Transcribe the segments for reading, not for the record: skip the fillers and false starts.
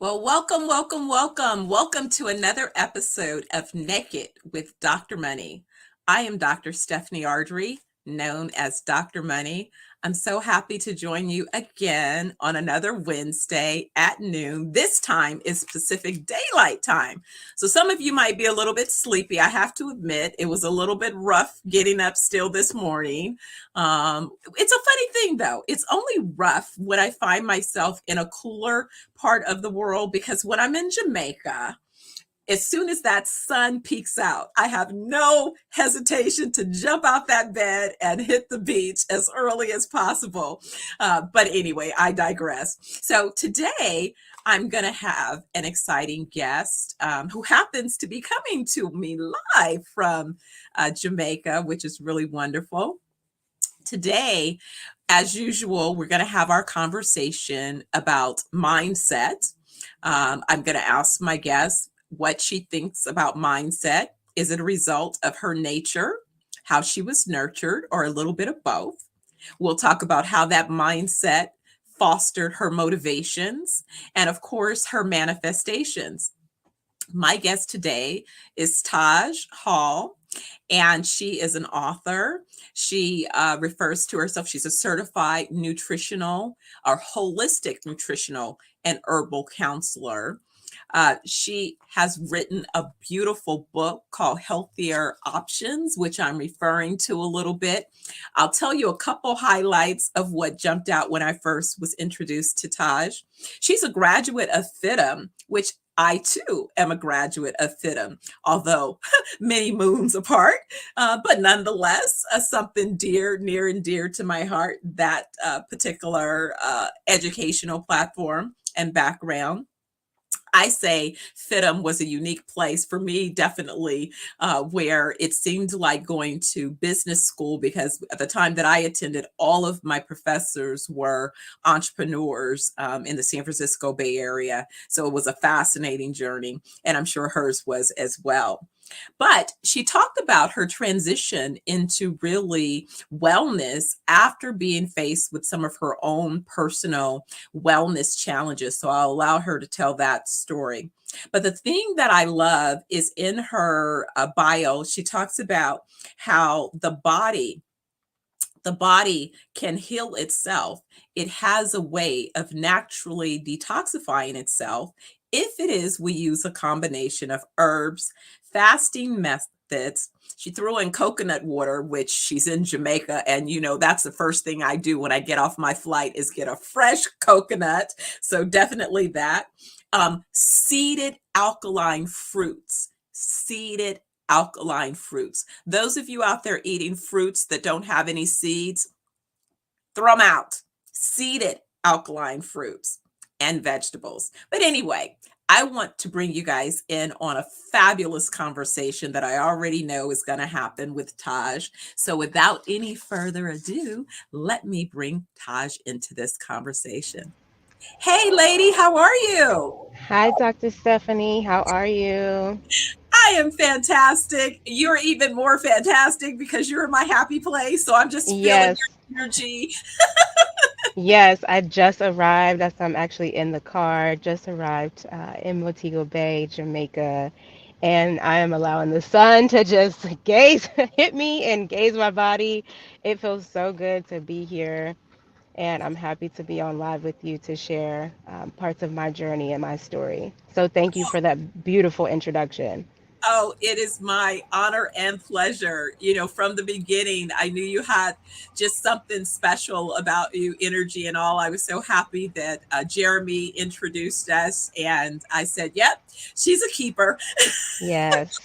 Well, welcome, welcome, welcome. Welcome to another episode of Naked with Dr. Money. I am Dr. Stephanie Ardrey, known as Dr. Money. I'm so happy to join you again on another Wednesday at noon. This time is Pacific Daylight Time. So some of you might be a little bit sleepy. I have to admit, it was a little bit rough getting up still this morning. It's a funny thing, though. It's only rough when I find myself in a cooler part of the world because when I'm in Jamaica, as soon as that sun peeks out, I have no hesitation to jump out that bed and hit the beach as early as possible. But anyway, I digress. So today, I'm going to have an exciting guest who happens to be coming to me live from Jamaica, which is really wonderful. Today, as usual, we're going to have our conversation about mindset. I'm going to ask my guest what she thinks about mindset. Is it a result of her nature, how she was nurtured, or a little bit of both? We'll talk about how that mindset fostered her motivations and, of course, her manifestations. My guest today is Taj Hall, and she is an author. She refers to herself, she's a certified nutritional or holistic nutritional and herbal counselor. She has written a beautiful book called Healthier Options, which I'm referring to a little bit. I'll tell you a couple highlights of what jumped out when I first was introduced to Taj. She's a graduate of FITM, which I too am a graduate of FITM, although many moons apart, but nonetheless, something near and dear to my heart, that particular educational platform and background. I say FITM was a unique place for me, definitely, where it seemed like going to business school because at the time that I attended, all of my professors were entrepreneurs in the San Francisco Bay Area. So it was a fascinating journey, and I'm sure hers was as well. But she talked about her transition into really wellness after being faced with some of her own personal wellness challenges. So I'll allow her to tell that story. But the thing that I love is in her bio, she talks about how the body can heal itself. It has a way of naturally detoxifying itself if it is we use a combination of herbs, fasting methods. She threw in coconut water, which she's in Jamaica. And, that's the first thing I do when I get off my flight is get a fresh coconut. So definitely that. Seeded alkaline fruits. Seeded alkaline fruits. Those of you out there eating fruits that don't have any seeds, throw them out. Seeded alkaline fruits and vegetables. But anyway, I want to bring you guys in on a fabulous conversation that I already know is going to happen with Taj. So without any further ado, let me bring Taj into this conversation. Hey, lady, how are you? Hi, Dr. Stephanie. How are you? I am fantastic. You're even more fantastic because you're in my happy place. So I'm just feeling Yes, your energy. yes, I just arrived. I'm actually in the car. Just arrived in Montego Bay, Jamaica, and I am allowing the sun to just gaze, hit me and gaze my body. It feels so good to be here, and I'm happy to be on live with you to share parts of my journey and my story. So thank you for that beautiful introduction. Oh, it is my honor and pleasure. From the beginning, I knew you had just something special about you, energy and all. I was so happy that Jeremy introduced us, and I said, yep, she's a keeper. Yes.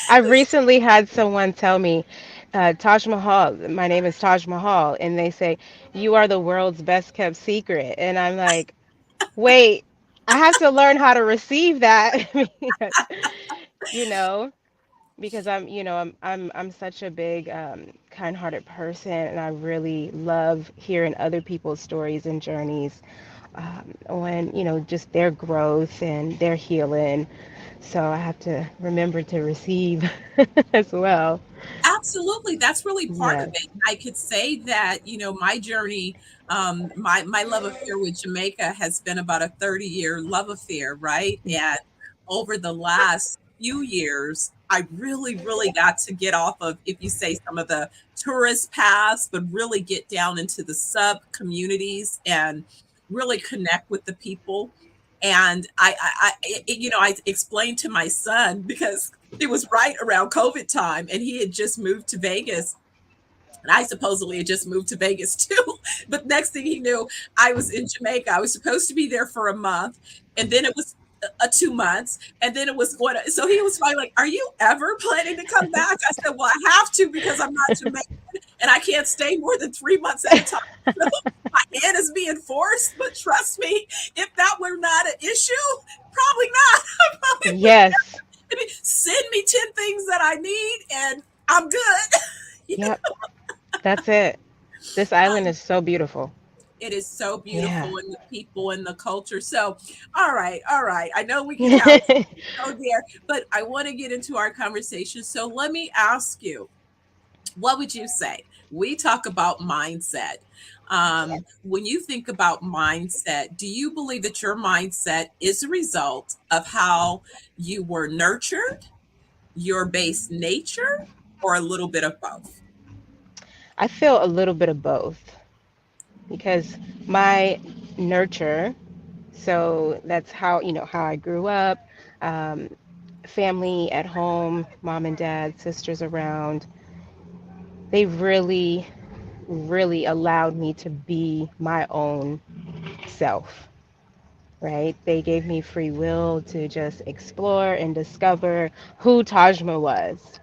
I recently had someone tell me, Taj Mahal, my name is Taj Mahal, and they say, you are the world's best kept secret. And I'm like, wait, I have to learn how to receive that, you know, because I'm such a big, kind-hearted person, and I really love hearing other people's stories and journeys on, just their growth and their healing. So I have to remember to receive as well. Absolutely, that's really part of Yes. it. I could say that, my journey, my love affair with Jamaica has been about a 30-year love affair, right? And over the last few years, I really, really got to get off of, if you say, some of the tourist paths, but really get down into the sub communities and really connect with the people. And I explained to my son because it was right around COVID time, and he had just moved to Vegas. And I supposedly had just moved to Vegas too. But next thing he knew, I was in Jamaica. I was supposed to be there for a month, and then it was a 2 months, and then it was going to, so he was finally like, "Are you ever planning to come back?" I said, "Well, I have to because I'm not Jamaican and I can't stay more than 3 months at a time." So my hand is being forced, but trust me, if that were not an issue, probably not. I probably would Yes. send me 10 things that I need and I'm good. You know, Yep. That's it. This island is so beautiful. it is so Yeah. beautiful, and the people and the culture. So, all right, all right. I know we can have go there, but I want to get into our conversation. So let me ask you, what would you say? We talk about mindset. When you think about mindset, do you believe that your mindset is a result of how you were nurtured, your base nature, or a little bit of both? I feel a little bit of both because my nurture, so that's how, how I grew up, um, family at home, mom and dad, sisters around, they really, really allowed me to be my own self, right? They gave me free will to just explore and discover who Tajma was.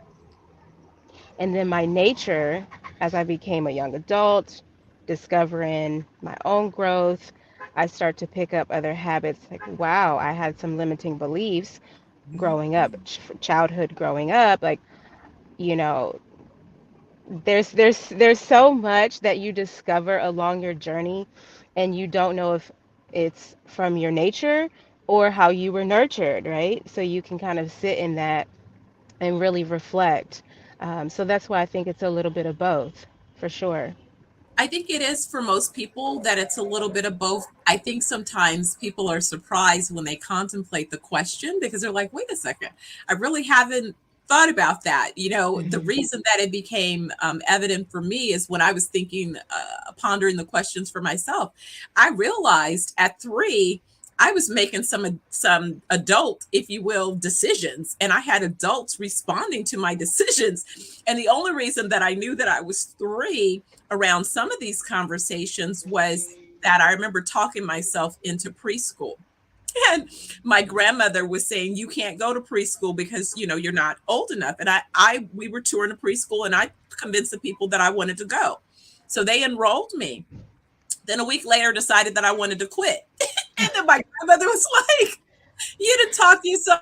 And then my nature, as I became a young adult, discovering my own growth, I start to pick up other habits like, wow, I had some limiting beliefs growing up, childhood growing up. Like, you know, there's so much that you discover along your journey, and you don't know if it's from your nature or how you were nurtured, right? So you can kind of sit in that and really reflect. So that's why I think it's a little bit of both, for sure. I think it is for most people that it's a little bit of both. I think sometimes people are surprised when they contemplate the question because they're like, wait a second, I really haven't thought about that. The Hmm. reason that it became evident for me is when I was thinking, pondering the questions for myself, I realized at 3, I was making some adult, if you will, decisions, and I had adults responding to my decisions. And the only reason that I knew that I was 3 around some of these conversations was that I remember talking myself into preschool. And my grandmother was saying, "You can't go to preschool because you're not old enough." And I we were touring a preschool, and I convinced the people that I wanted to go. So they enrolled me. Then a week later decided that I wanted to quit. And then my grandmother was like, "You didn't talk yourself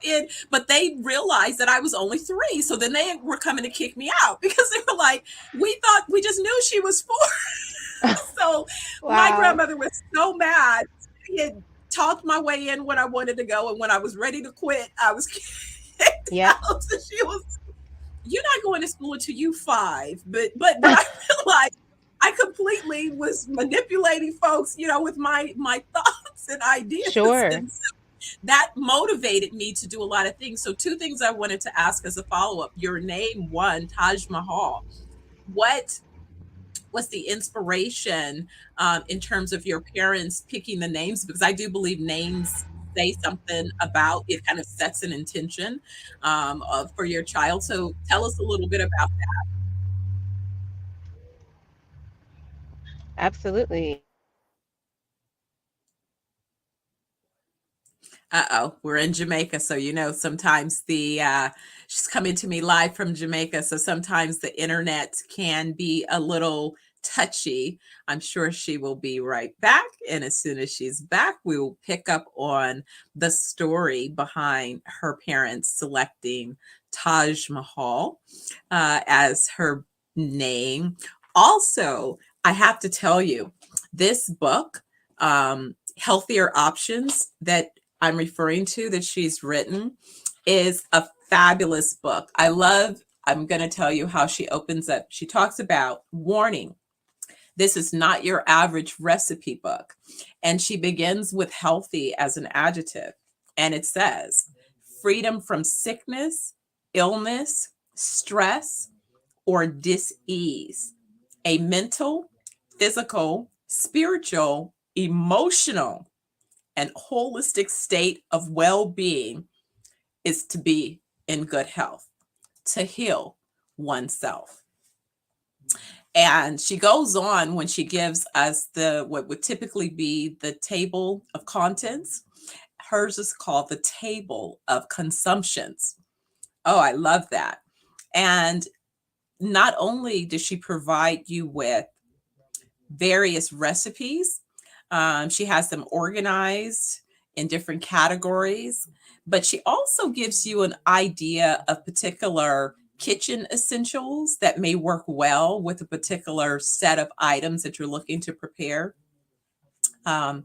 in," but they realized that I was only 3. So then they were coming to kick me out because they were like, "We thought, we just knew she was 4." So my Wow. grandmother was so mad. She had talked my way in when I wanted to go, and when I was ready to quit, I was kicked Yep. out. So she was, "You're not going to school until you 5." But I realized I completely was manipulating folks, with my thoughts and ideas, Sure. and that motivated me to do a lot of things. So, two things I wanted to ask as a follow up. Your name, one, Taj Mahal. What was the inspiration, in terms of your parents picking the names? Because I do believe names say something about it, kind of sets an intention, for your child. So, tell us a little bit about Absolutely. Uh-oh, we're in Jamaica, so sometimes she's coming to me live from Jamaica, so sometimes the internet can be a little touchy. I'm sure she will be right back, and as soon as she's back, we will pick up on the story behind her parents selecting Taj Mahal as her name. Also, I have to tell you, this book, Healthier Options, that I'm referring to, that she's written, is a fabulous book. I love I'm going to tell you how she opens up. She talks about warning. This is not your average recipe book. And she begins with healthy as an adjective. And it says freedom from sickness, illness, stress, or dis-ease. A mental, physical, spiritual, emotional, and holistic state of well being is to be in good health, to heal oneself. And she goes on when she gives us the what would typically be the table of contents. Hers is called the table of consumptions. Oh, I love that. And not only does she provide you with various recipes, she has them organized in different categories, but she also gives you an idea of particular kitchen essentials that may work well with a particular set of items that you're looking to prepare. Um,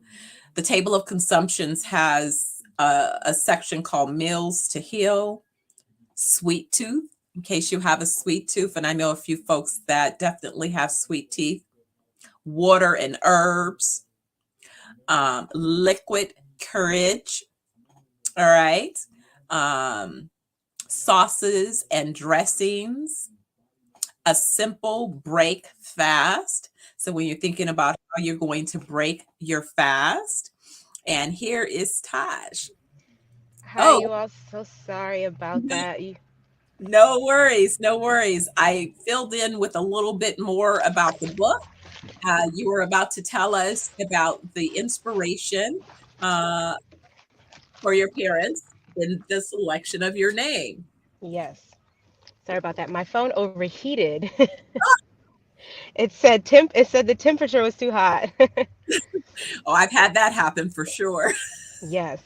the table of consumptions has a section called Meals to Heal, Sweet Tooth, in case you have a sweet tooth. And I know a few folks that definitely have sweet teeth. Water and herbs, liquid courage. All right. Um, sauces and dressings, a simple break fast. So when you're thinking about how you're going to break your fast, and here is Taj. Hi, Oh, you all. So sorry about no, that. no worries, no worries. I filled in with a little bit more about the book. You were about to tell us about the inspiration uh, for your parents in the selection of your name. Yes. Sorry about that. My phone overheated. It said the temperature was too hot. Oh, I've had that happen for sure. Yes.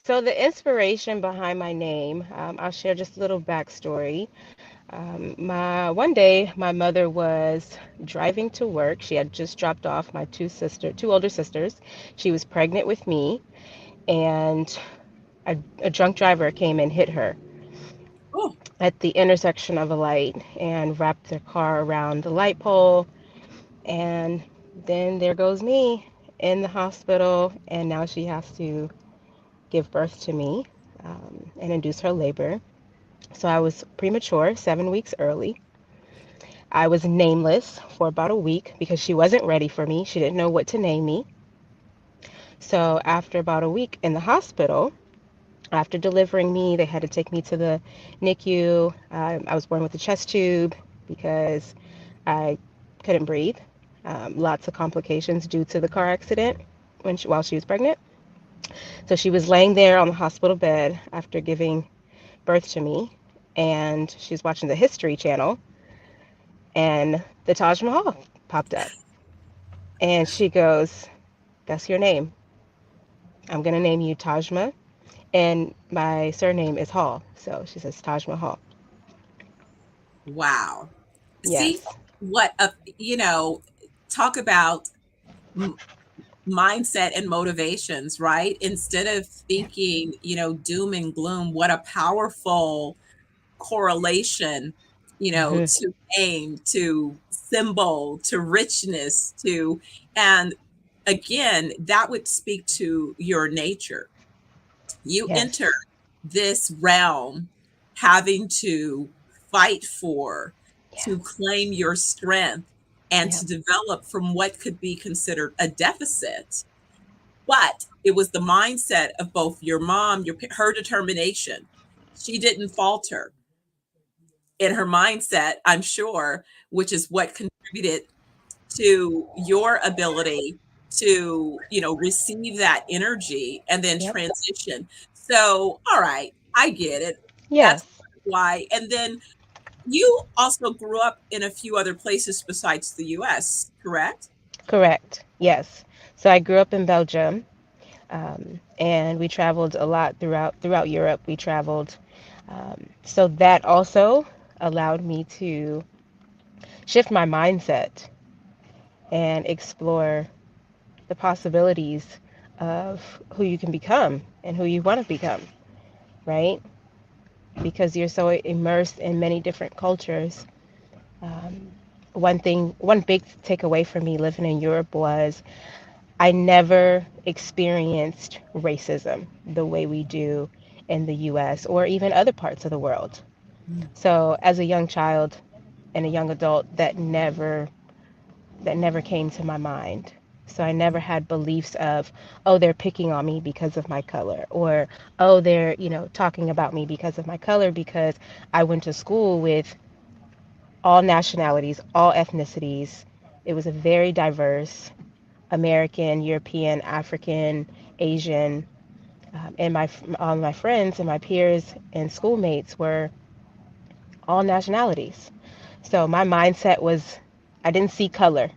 So the inspiration behind my name, I'll share just a little backstory. My one day, my mother was driving to work. She had just dropped off my two older sisters. She was pregnant with me, and a drunk driver came and hit her Oh, at the intersection of a light and wrapped their car around the light pole. And then there goes me in the hospital, and now she has to give birth to me and induce her labor. So I was premature, 7 weeks early. I was nameless for about a week because she wasn't ready for me. She didn't know what to name me. So after about a week in the hospital, after delivering me, they had to take me to the NICU. I was born with a chest tube because I couldn't breathe. Lots of complications due to the car accident while she was pregnant. So she was laying there on the hospital bed after giving birth to me, and she was watching the History Channel, and the Taj Mahal popped up. And she goes, "That's your name. I'm going to name you Tajma. And my surname is Hall." So she says Taj Mahal. wow. See Yes. what a, you know, talk about m- mindset and motivations, right? Instead of Yeah. thinking, doom and gloom, what a powerful correlation, Hmm. to name, to symbol, to richness, and again, that would speak to your nature. You enter Yes. this realm having to fight for, Yeah. to claim your strength, and Yep. to develop from what could be considered a deficit. But it was the mindset of both your mom, her determination. She didn't falter in her mindset, I'm sure, which is what contributed to your ability to, receive that energy and then Yep. transition. So, all right, I get it. That's Yes. why. And then you also grew up in a few other places besides the US, correct? Correct. Yes. So I grew up in Belgium, and we traveled a lot throughout Europe. We traveled, so that also allowed me to shift my mindset and explore the possibilities of who you can become and who you want to become, right? because you're so immersed in many different cultures. Um, one big takeaway for me living in Europe was I never experienced racism the way we do in the US or even other parts of the world. Mm. So as a young child and a young adult, that never came to my mind. So I never had beliefs of, oh, they're picking on me because of my color, or oh, they're, talking about me because of my color, because I went to school with all nationalities, all ethnicities. It was a very diverse American, European, African, Asian, and all my friends and my peers and schoolmates were all nationalities. So my mindset was, I didn't see color,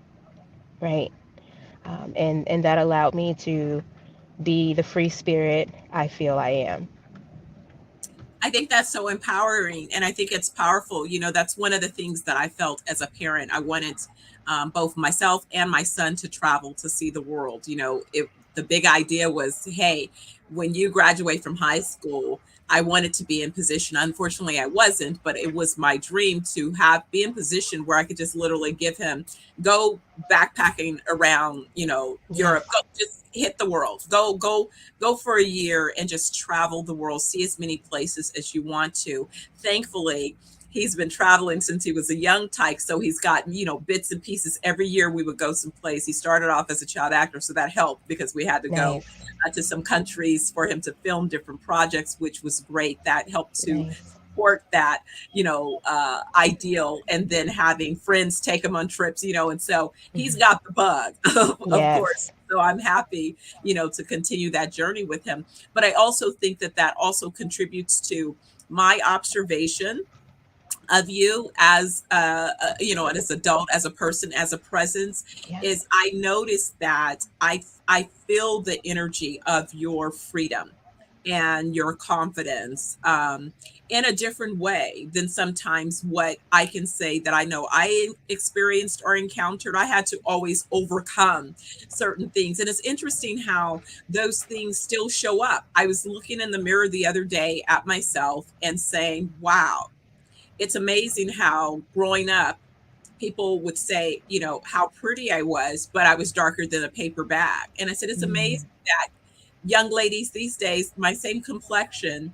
right? And that allowed me to be the free spirit I feel I am. I think that's so empowering, and I think it's powerful. That's one of the things that I felt as a parent. I wanted both myself and my son to travel to see the world. The big idea was, hey, when you graduate from high school, I wanted to be in position. Unfortunately, I wasn't, but it was my dream to be in position where I could just literally give him go backpacking around, Europe, go Yes, just hit the world, go for a year and just travel the world, see as many places as you want to. Thankfully, he's been traveling since he was a young tyke, so he's got bits and pieces. Every year we would go someplace. He started off as a child actor, so that helped because we had to go nice, to some countries for him to film different projects, which was great. That helped to nice. support that ideal, and then having friends take him on trips, and so he's Hmm. got the bug of course. Yes, So I'm happy to continue that journey with him. But I also think that that also contributes to my observation of you as as adult, as a person, as a presence. yeah, Is I notice that I feel the energy of your freedom and your confidence in a different way than sometimes what I can say that I know I experienced or encountered. I had to always overcome certain things. And it's interesting how those things still show up. I was looking in the mirror the other day at myself and saying, wow, it's amazing how growing up, people would say, how pretty I was, but I was darker than a paper bag. And I said, it's mm, amazing that young ladies these days, my same complexion,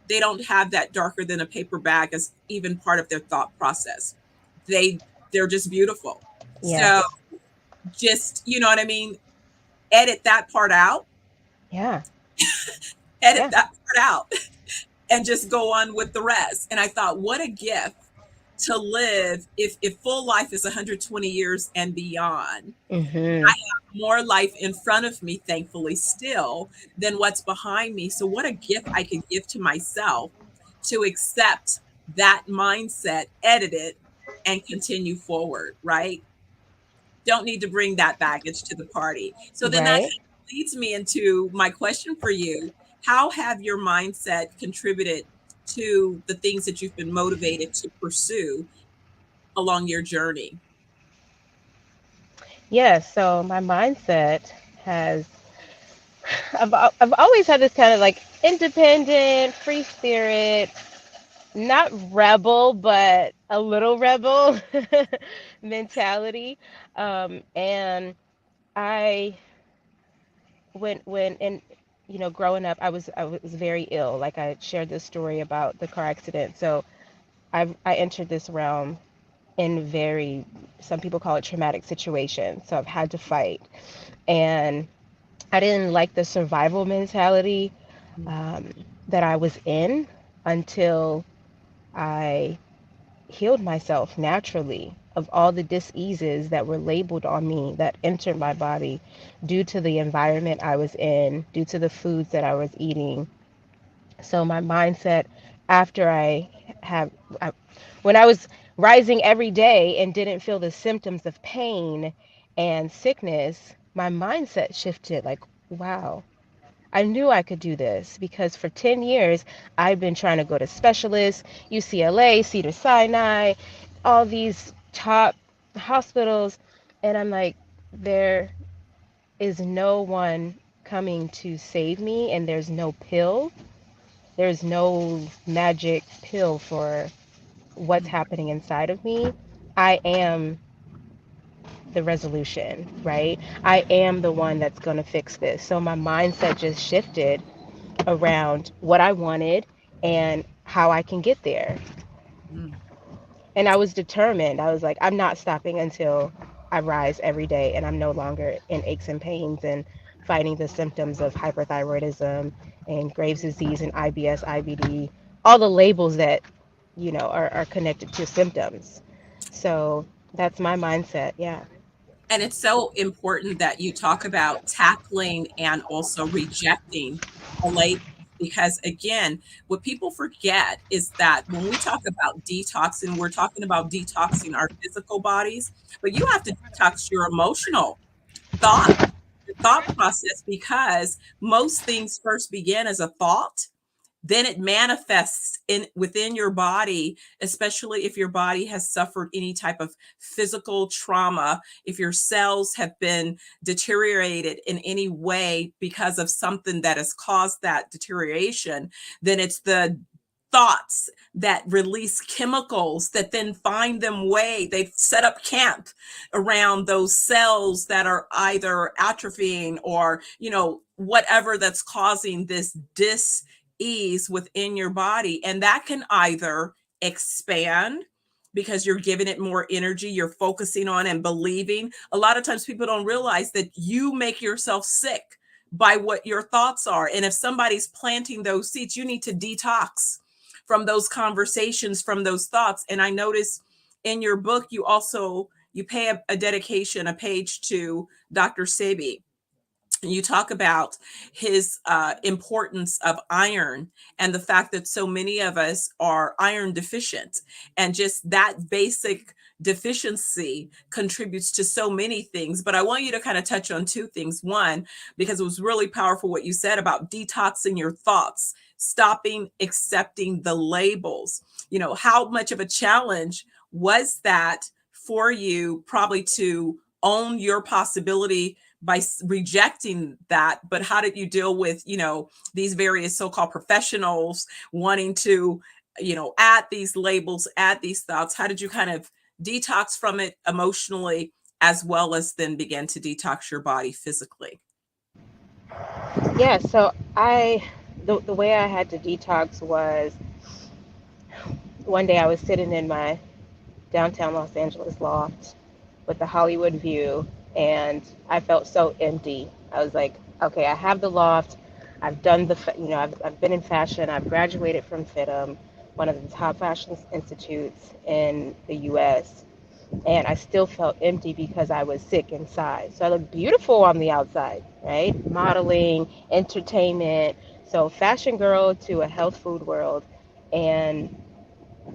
they don't have that darker than a paper bag as even part of their thought process. They they're just beautiful. So yes, just, you know what I mean? Edit that part out, yeah, edit yeah, that part out and just go on with the rest. And I thought, what a gift to live if full life is 120 years and beyond. mm-hmm, More life in front of me, thankfully, still than what's behind me. So, what a gift I could give to myself to accept that mindset, edit it, and continue forward, right? Don't need to bring that baggage to the party. So, then that right. kind of leads me into my question for you. How have your mindset contributed to the things that you've been motivated to pursue along your journey? Yeah, so my mindset has, I've always had this kind of like independent, free spirit, not rebel, but a little rebel mentality. And I when and growing up, I was very ill. Like I shared this story about the car accident. So I entered this realm in very, some people call it traumatic situation. So I've had to fight, and I didn't like the survival mentality um, that I was in until I healed myself naturally of all the diseases that were labeled on me that entered my body due to the environment I was in, due to the foods that I was eating. So my mindset after have I, when I was rising every day and didn't feel the symptoms of pain and sickness, my mindset shifted like, wow, I knew I could do this because for 10 years I've been trying to go to specialists, UCLA, Cedar Sinai, all these top hospitals. And I'm like, there is no one coming to save me, and there's no pill There's no magic pill for what's Mm, happening inside of me. I am the resolution, right? I am the one that's going to fix this. So my mindset just shifted around what I wanted and how I can get there. mm. And I was determined. I was like, I'm not stopping until I rise every day and I'm no longer in aches and pains and fighting the symptoms of hyperthyroidism and Graves' disease and IBS, IBD, all the labels that, are connected to symptoms. So that's my mindset. Yeah. And it's so important that you talk about tackling and also rejecting the labels, because again, what people forget is that when we talk about detoxing, we're talking about detoxing our physical bodies, but you have to detox your emotional thought, your thought process, because most things first begin as a thought, then it manifests in within your body, especially if your body has suffered any type of physical trauma, if your cells have been deteriorated in any way because of something that has caused that deterioration, then it's the thoughts that release chemicals that then find them way, they've set up camp around those cells that are either atrophying or whatever that's causing this ease within your body. And that can either expand because you're giving it more energy, you're focusing on and believing. A lot of times people don't realize that you make yourself sick by what your thoughts are. And if somebody's planting those seeds, you need to detox from those conversations, from those thoughts. And I notice in your book, you pay a dedication, a page to Dr. Sebi. You talk about his importance of iron and the fact that so many of us are iron deficient, and just that basic deficiency contributes to so many things. But I want you to kind of touch on two things. One, because it was really powerful what you said about detoxing your thoughts, stopping accepting the labels. How much of a challenge was that for you, probably to own your possibility by rejecting that? But how did you deal with these various so-called professionals wanting to add these labels, add these thoughts? How did you kind of detox from it emotionally, as well as then begin to detox your body physically? Yeah. So the way I had to detox was one day I was sitting in my downtown Los Angeles loft with the Hollywood view, and I felt so empty. I was like, okay, I have the loft. I've done I've been in fashion. I've graduated from FITM, one of the top fashion institutes in the US, and I still felt empty because I was sick inside. So I look beautiful on the outside, right? Modeling, entertainment. So fashion girl to a health food world. And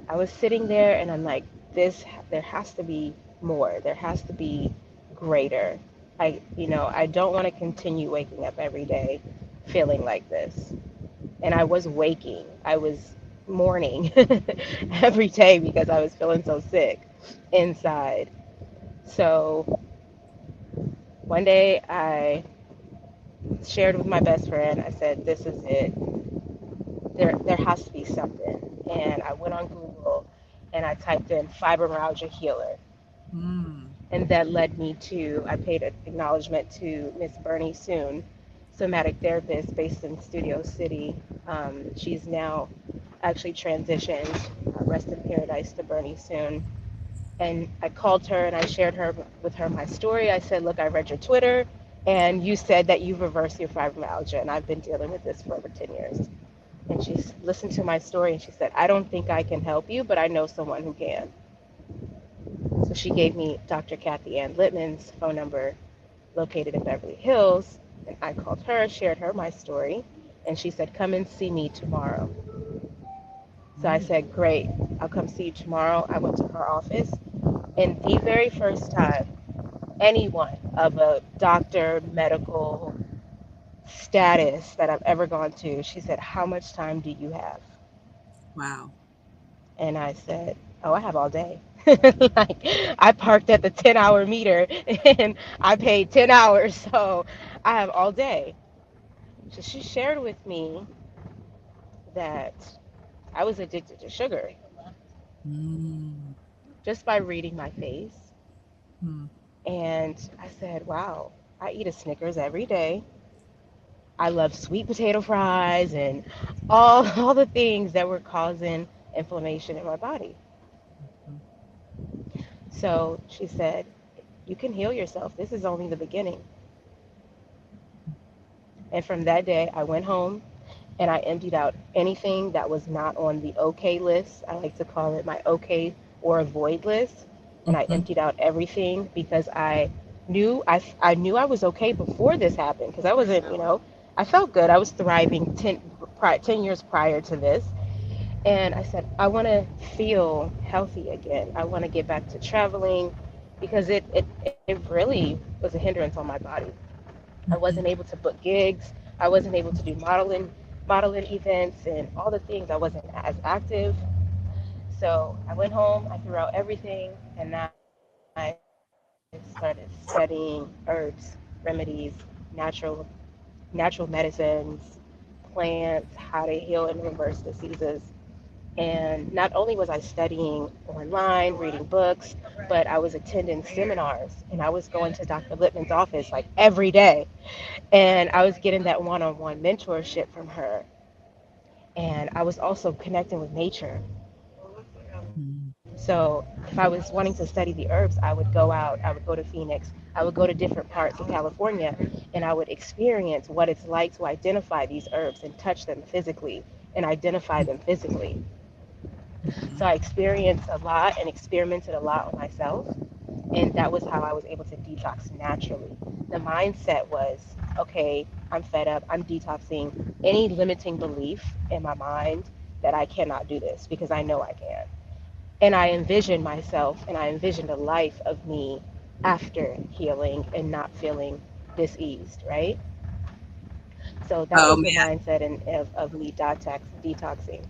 I was sitting there and I'm like, there has to be more. There has to be greater. I don't want to continue waking up every day feeling like this. And I was waking. I was mourning every day because I was feeling so sick inside. So one day I shared with my best friend, I said, this is it. There has to be something. And I went on Google and I typed in fibromyalgia healer. Mm. And that led me to, I paid an acknowledgement to Miss Bernie Soon, somatic therapist based in Studio City. She's now actually transitioned, rest in paradise to Bernie Soon. And I called her and I shared with her my story. I said, look, I read your Twitter and you said that you've reversed your fibromyalgia and I've been dealing with this for over 10 years. And she listened to my story and she said, I don't think I can help you, but I know someone who can. So she gave me Dr. Kathy Ann Littman's phone number located in Beverly Hills. And I called her, shared her my story, and she said, come and see me tomorrow. So I Mm. said, great, I'll come see you tomorrow. I went to her office, and the very first time anyone of a doctor, medical status that I've ever gone to, she said, how much time do you have? Wow. And I said, oh, I have all day. Like, I parked at the 10-hour meter and I paid 10 hours, so I have all day. So she shared with me that I was addicted to sugar Mm, just by reading my face. mm, And I said, wow, I eat a Snickers every day. I love sweet potato fries and all the things that were causing inflammation in my body. mm, So she said, you can heal yourself. This is only the beginning. And from that day, I went home and I emptied out anything that was not on the okay list. I like to call it my okay or avoid list. And I mhm, emptied out everything because I knew I was okay before this happened because I wasn't, I felt good. I was thriving 10 years prior to this. And I said, I want to feel healthy again. I want to get back to traveling because it really was a hindrance on my body. I wasn't mhm. able to book gigs. I wasn't able to do modeling events and all the things. I wasn't as active. So I went home, I threw out everything, and I started studying herbs, remedies, natural natural medicines, plants, how to heal and reverse diseases. And not only was I studying online, reading books, but I was attending seminars and I was going to Dr. Lippman's office like every day. And I was getting that one on one mentorship from her. And I was also connecting with nature. Mm. So if I was wanting to study the herbs, I would go out, I would go to Phoenix, I would go to different parts of California, and I would experience what it's like to identify these herbs and touch them physically and identify them physically. So Mhm. I experienced a lot and experimented a lot on myself. And that was how I was able to detox naturally. The mindset was, okay, I'm fed up. I'm detoxing any limiting belief in my mind that I cannot do this because I know I can. And I envisioned myself and I envisioned a life of me after healing and not feeling diseased, right? So that Oh was the man, mindset of me detoxing.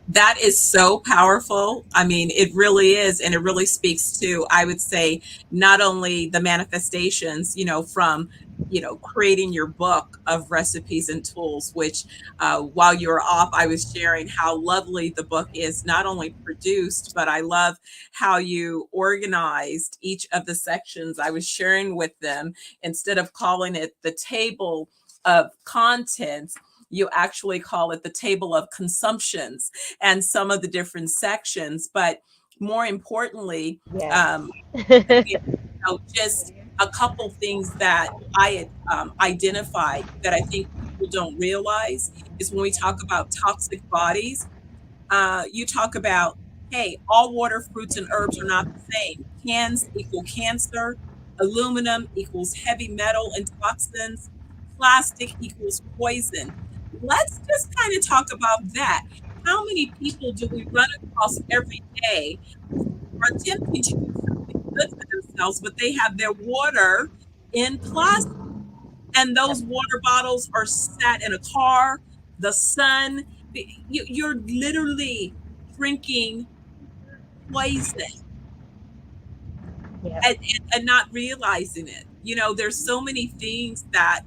that is so powerful. I mean, it really is. And it really speaks to, I would say, not only the manifestations, from, creating your book of recipes and tools, which while you were off, I was sharing how lovely the book is, not only produced, but I love how you organized each of the sections. I was sharing with them, instead of calling it the table of contents, you actually call it the table of consumptions and some of the different sections. But more importantly, Yes. um, just a couple things that I had identified that I think people don't realize is when we talk about toxic bodies, you talk about, hey, all water, fruits, and herbs are not the same. Cans equal cancer, aluminum equals heavy metal and toxins, plastic equals poison. Let's just kind of talk about that. How many people do we run across every day who are attempting to do something good for themselves, but they have their water in plastic? And Yep. those water bottles are sat in a car, the sun. You're literally drinking poison Yep. and not realizing it. There's so many things that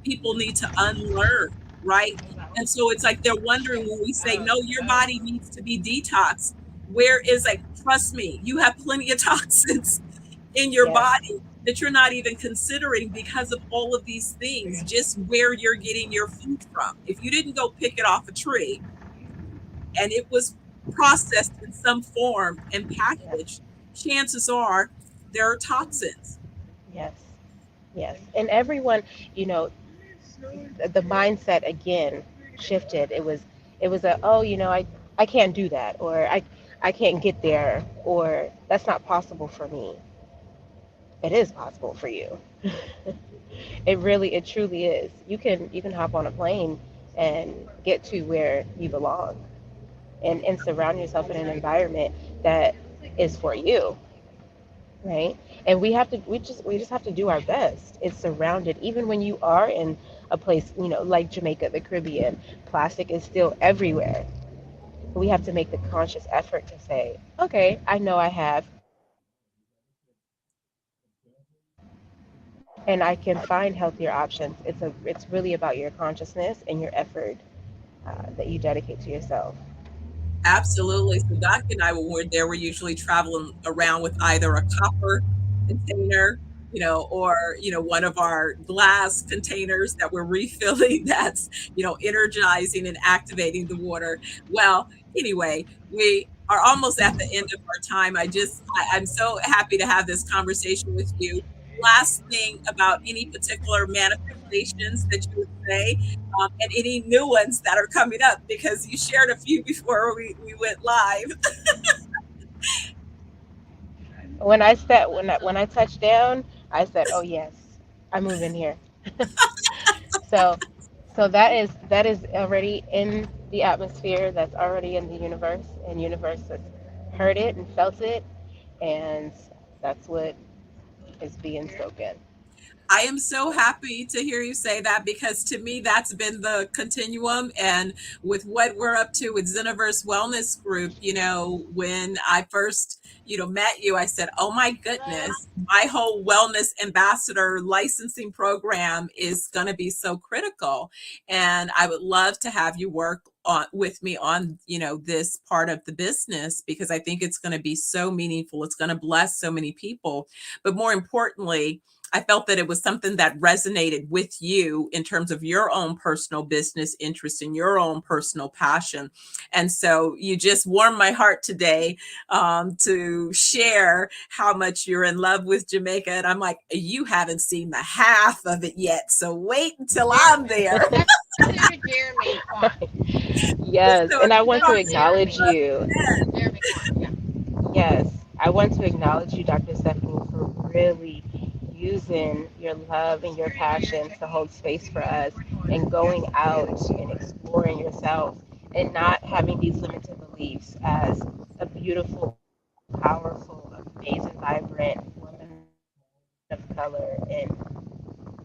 people need to unlearn, right? And so it's like they're wondering when we say, no, your body needs to be detoxed. Where is, like, trust me, you have plenty of toxins in your Yes. body that you're not even considering because of all of these things, just where you're getting your food from. If you didn't go pick it off a tree and it was processed in some form and Yes. packaged, chances are there are toxins. Yes. Yes. And everyone, you know, the mindset again shifted. It was a, oh, I can't do that, or I can't get there, or that's not possible for me. It is possible for you. It truly is. You can hop on a plane and get to where you belong, and surround yourself in an environment that is for you, right? And we just have to do our best. It's surrounded, even when you are in a place, like Jamaica, the Caribbean, plastic is still everywhere. We have to make the conscious effort to say, okay, I know I have, and I can find healthier options. It's really about your consciousness and your effort, that you dedicate to yourself. Absolutely. So Doc and I, when we're there, we're usually traveling around with either a copper container, or, one of our glass containers that we're refilling that's, energizing and activating the water. Well, anyway, we are almost at the end of our time. I'm so happy to have this conversation with you. Last thing about any particular manifestations that you would say, and any new ones that are coming up, because you shared a few before we went live. When I touched down, I said, "Oh yes, I move in here." So, so that is already in the atmosphere. That's already in the universe, and universe has heard it and felt it, and that's what is being spoken. I am so happy to hear you say that, because to me that's been the continuum. And with what we're up to with ZenoVerse Wellness Group, when I first, met you, I said, "Oh my goodness, my whole wellness ambassador licensing program is going to be so critical. And I would love to have you work with me on, this part of the business, because I think it's going to be so meaningful. It's going to bless so many people. But more importantly, I felt that it was something that resonated with you in terms of your own personal business interest and your own personal passion. And so you just warmed my heart today, to share how much you're in love with Jamaica. And I'm like, you haven't seen the half of it yet. So wait until I'm there. Yes, So if and I you want to talk to acknowledge us you. then, Yes, I want to acknowledge you, Dr. Stephanie, for really using your love and your passion to hold space for us and going out and exploring yourself and not having these limited beliefs as a beautiful, powerful, amazing, vibrant woman of color. And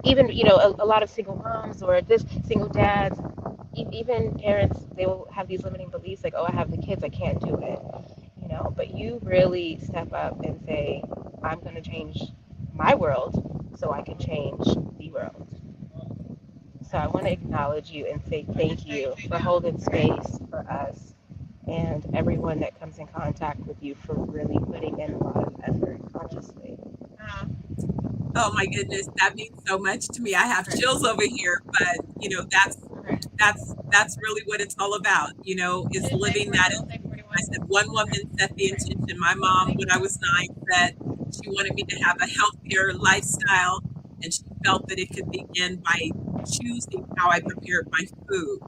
even, a lot of single moms or just single dads, even parents, they will have these limiting beliefs like, oh, I have the kids, I can't do it. But you really step up and say, I'm going to change my world so I can change the world. So I want to acknowledge you and say thank you for holding space for us and everyone that comes in contact with you, for really putting in a lot of effort consciously. oh my goodness, that means so much to me. I have chills over here, but that's really what it's all about, is living that. I said one woman set the intention. My mom, when I was 9, said she wanted me to have a healthier lifestyle, and she felt that it could begin by choosing how I prepared my food.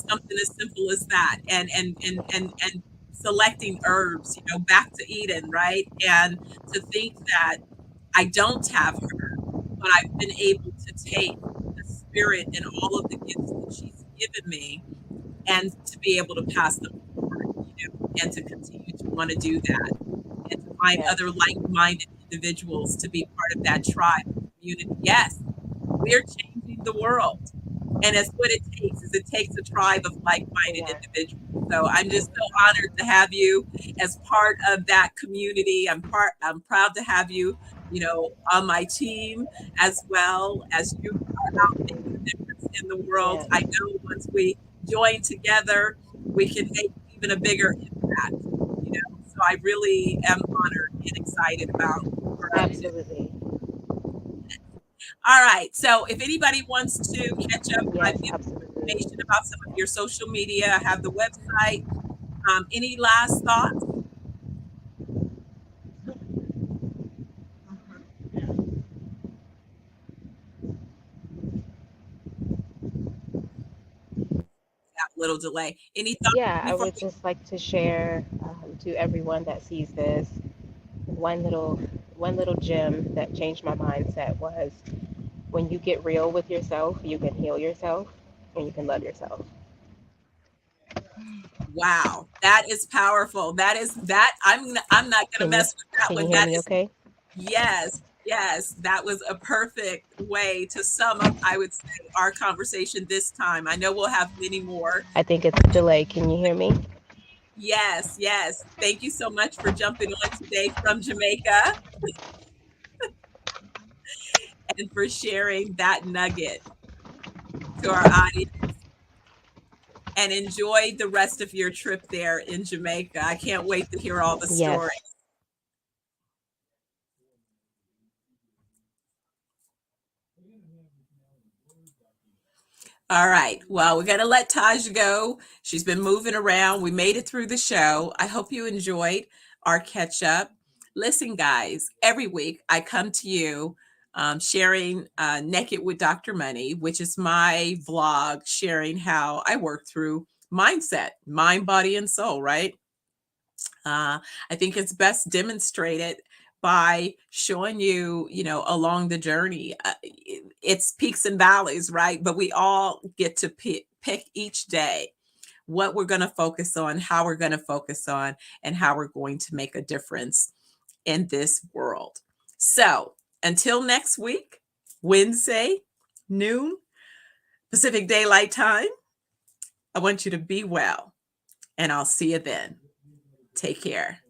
Something as simple as that, and selecting herbs. Back to Eden, right? And to think that I don't have her, but I've been able to take the spirit and all of the gifts that she's given me, and to be able to pass them forward, and to continue to want to do that, and to find Yes, other like-minded individuals to be part of that tribe community. Yes, we're changing the world. And that's what it takes, is it takes a tribe of like-minded yes, individuals. So I'm just so honored to have you as part of that community. I'm proud to have you, on my team, as well as you are out making a difference in the world. yes, I know once we join together, we can make even a bigger impact. So I really am honored and excited about what we're up to. absolutely. All right. So if anybody wants to catch up, I've Yes, given absolutely. information about some of your social media. I have the website. Any last thoughts? Got a little delay. Any thoughts Yeah, I before would just like to share to everyone that sees this one little one little gem that changed my mindset was, when you get real with yourself, you can heal yourself and you can love yourself. wow, that is powerful. That is that I'm not gonna Can you mess with that can you one. hear That me is okay? yes, yes, that was a perfect way to sum up, I would say, our conversation this time. I know we'll have many more. I think it's delayed. Can you hear me? Yes, yes. Thank you so much for jumping on today from Jamaica, and for sharing that nugget to our audience. and enjoy the rest of your trip there in Jamaica. I can't wait to hear all the stories. Yes. All right. Well, we're going to let Taj go. She's been moving around. We made it through the show. I hope you enjoyed our catch up. Listen, guys, every week I come to you sharing Naked with Dr. Money, which is my vlog sharing how I work through mindset, mind, body, and soul, right? I think it's best demonstrated by showing you, along the journey. It's peaks and valleys, right? But we all get to pick each day what we're going to focus on, how we're going to focus on, and how we're going to make a difference in this world. So until next week, Wednesday, noon, Pacific Daylight Time, I want you to be well, and I'll see you then. Take care.